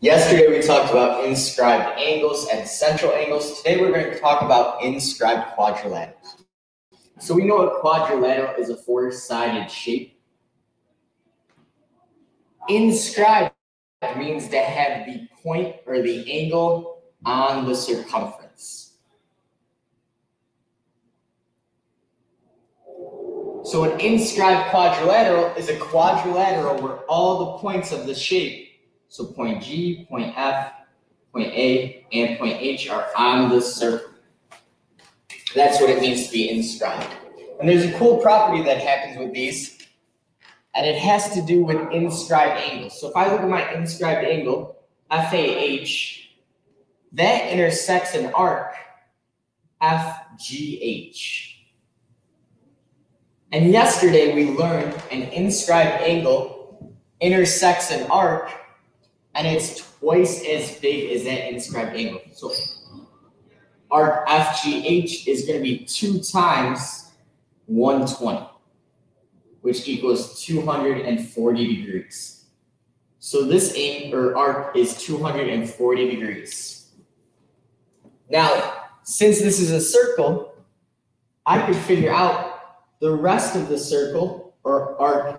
Yesterday we talked about inscribed angles and central angles. Today we're going to talk about inscribed quadrilaterals. So we know a quadrilateral is a four-sided shape. Inscribed means to have the point or the angle on the circumference. So an inscribed quadrilateral is a quadrilateral where all the points of the shape, so point G, point F, point A, and point H are on the circle. That's what it means to be inscribed. And there's a cool property that happens with these, and it has to do with inscribed angles. So if I look at my inscribed angle, FAH, that intersects an arc, FGH. And yesterday we learned an inscribed angle intersects an arc, and it's twice as big as that inscribed angle. So arc FGH is going to be 2 times 120, which equals 240 degrees. So this arc is 240 degrees. Now, since this is a circle, I could figure out the rest of the circle, or arc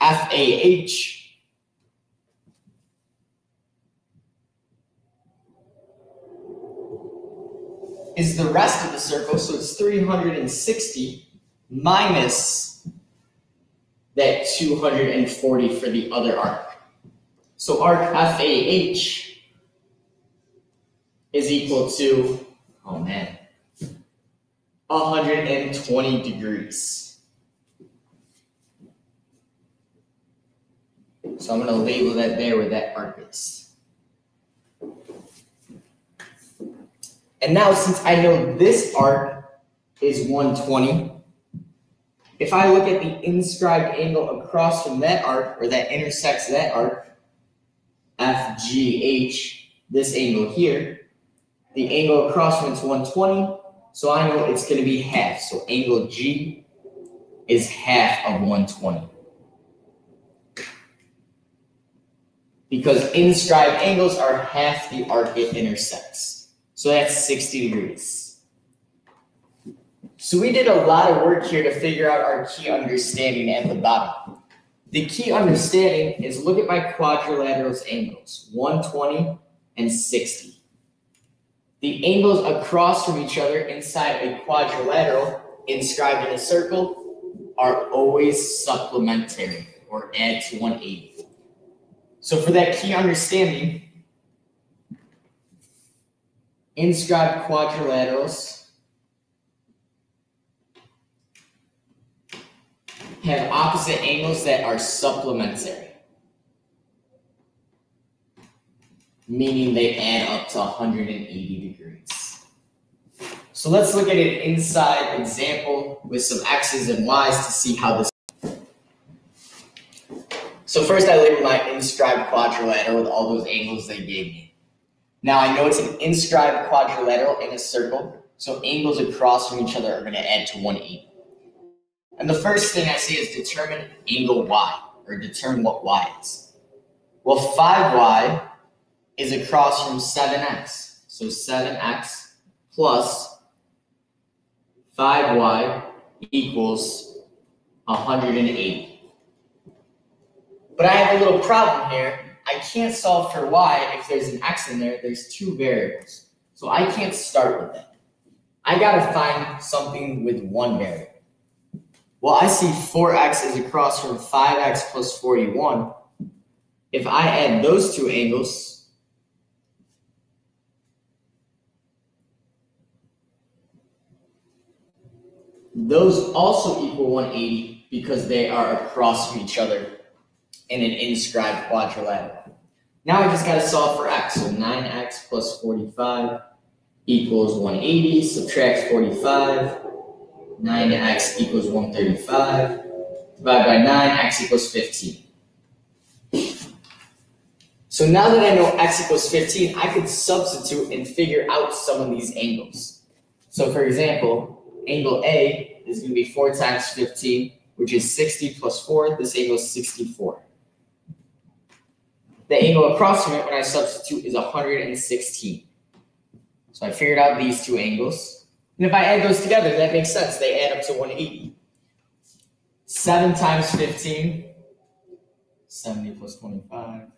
FAH, is the rest of the circle, so it's 360 minus that 240 for the other arc. So arc FAH is equal to, 120 degrees. So I'm going to label that there where that arc is. And now, since I know this arc is 120, if I look at the inscribed angle across from that arc, or that intersects that arc, FGH, this angle here, the angle across from it's 120, so I know it's going to be half. So angle G is half of 120. Because inscribed angles are half the arc it intersects. So that's 60 degrees. So we did a lot of work here to figure out our key understanding at the bottom. The key understanding is look at my quadrilaterals angles, 120 and 60. The angles across from each other inside a quadrilateral inscribed in a circle are always supplementary, or add to 180. So for that key understanding, inscribed quadrilaterals have opposite angles that are supplementary, meaning they add up to 180 degrees. So let's look at an inside example with some X's and Y's to see how this. So first I label my inscribed quadrilateral with all those angles they gave me. Now I know it's an inscribed quadrilateral in a circle, so angles across from each other are going to add to 180. And the first thing I say is determine angle Y, or determine what Y is. Well, 5Y is across from 7x. So 7x plus 5y equals 180. But I have a little problem here. I can't solve for y if there's an x in there. There's 2 variables. So I can't start with that. I got to find something with 1 variable. Well, I see 4x is across from 5x plus 41. If I add those 2 angles, those also equal 180 because they are across from each other in an inscribed quadrilateral. Now I just got to solve for x. So 9x plus 45 equals 180. Subtract 45. 9x equals 135. Divide by 9, x equals 15. So now that I know x equals 15, I could substitute and figure out some of these angles. So for example, angle A is going to be 4 times 15, which is 60 plus 4. This angle is 64. the angle across from it when I substitute is 116. So I figured out these two angles. And if I add those together, that makes sense. They add up to 180. 7 times 15, 70 plus 25.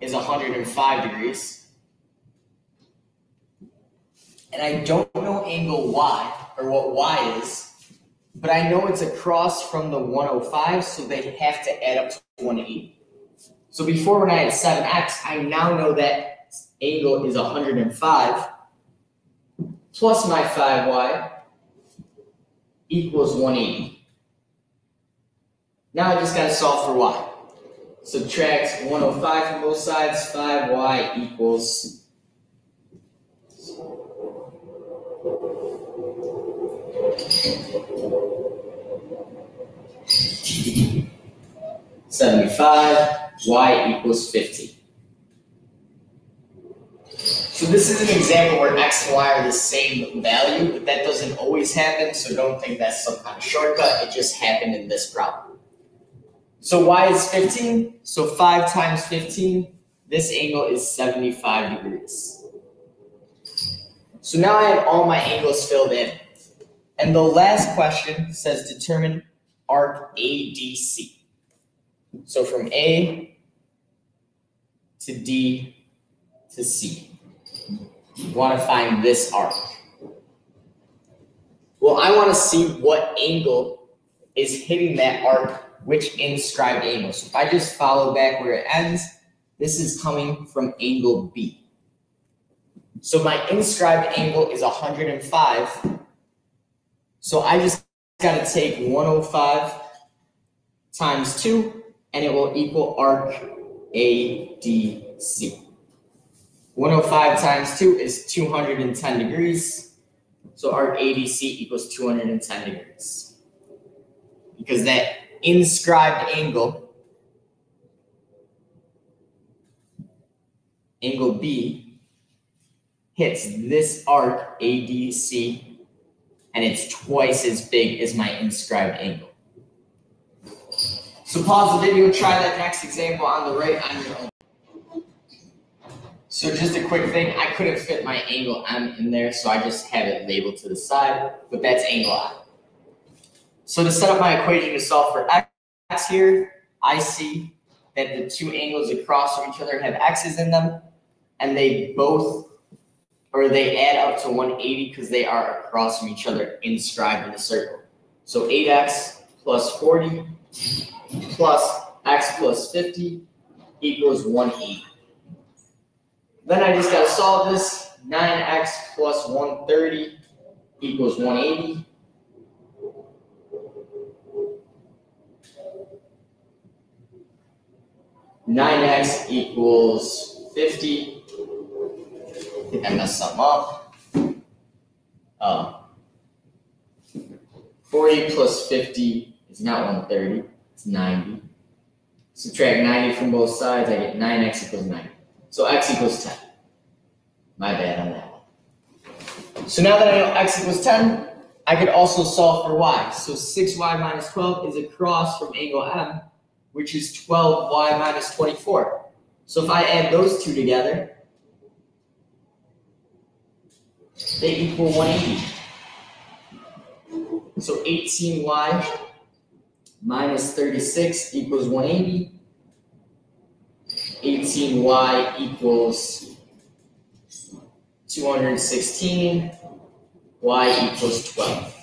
Is 105 degrees. And I don't know angle Y, or what Y is, but I know it's across from the 105, so they have to add up to 180. So before when I had 7x, I now know that angle is 105 plus my 5y equals 180. Now I just got to solve for y. Subtract 105 from both sides, 5y equals 75, y equals 50. So this is an example where x and y are the same value, but that doesn't always happen, so don't think that's some kind of shortcut. It just happened in this problem. So y is 15, so 5 times 15, this angle is 75 degrees. So now I have all my angles filled in. And the last question says determine arc ADC. So from A to D to C. You want to find this arc. Well, I want to see what angle is hitting that arc, which inscribed angle. So if I just follow back where it ends, this is coming from angle B. So my inscribed angle is 105. So I just got to take 105 times 2, and it will equal arc ADC. 105 times 2 is 210 degrees. So arc ADC equals 210 degrees. Because that inscribed angle, angle B, hits this arc ADC, and it's twice as big as my inscribed angle. So pause the video, try that next example on the right on your own. So just a quick thing, I couldn't fit my angle M in there, so I just have it labeled to the side, but that's angle I. So to set up my equation to solve for x here, I see that the two angles across from each other have x's in them, and they add up to 180 because they are across from each other inscribed in a circle. So 8x plus 40 plus x plus 50 equals 180. Then I just got to solve this. 9x plus 130 equals 180. Nine x equals 50. I think I messed something up. 40 plus 50 is not 130, it's 90. Subtract 90 from both sides, I get 9x equals 90. So x equals 10. My bad on that one. So now that I know x equals 10, I could also solve for y. So 6y minus 12 is across from angle M, which is 12y minus 24. So if I add those two together, they equal 180. So 18y minus 36 equals 180. 18y equals 216. Y equals 12.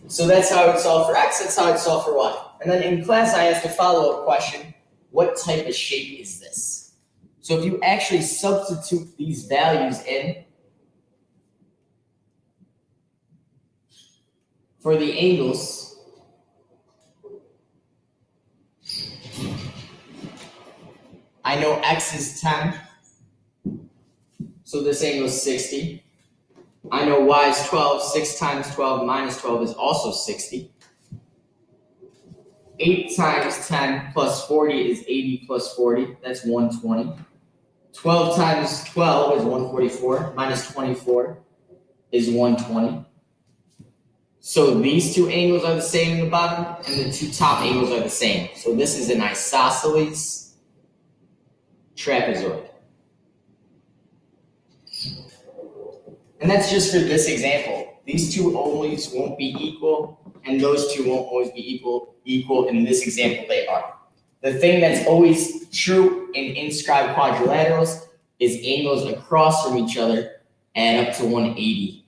So that's how I would solve for x, that's how I'd solve for y. And then in class, I asked a follow-up question, what type of shape is this? So if you actually substitute these values in for the angles, I know x is 10, so this angle is 60. I know y is 12, 6 times 12 minus 12 is also 60. 8 times 10 plus 40 is 80 plus 40, that's 120. 12 times 12 is 144, minus 24 is 120. So these two angles are the same in the bottom, and the two top angles are the same. So this is an isosceles trapezoid. And that's just for this example. These two always won't be equal, and those two won't always be equal. In this example, they are. The thing that's always true in inscribed quadrilaterals is angles across from each other add up to 180.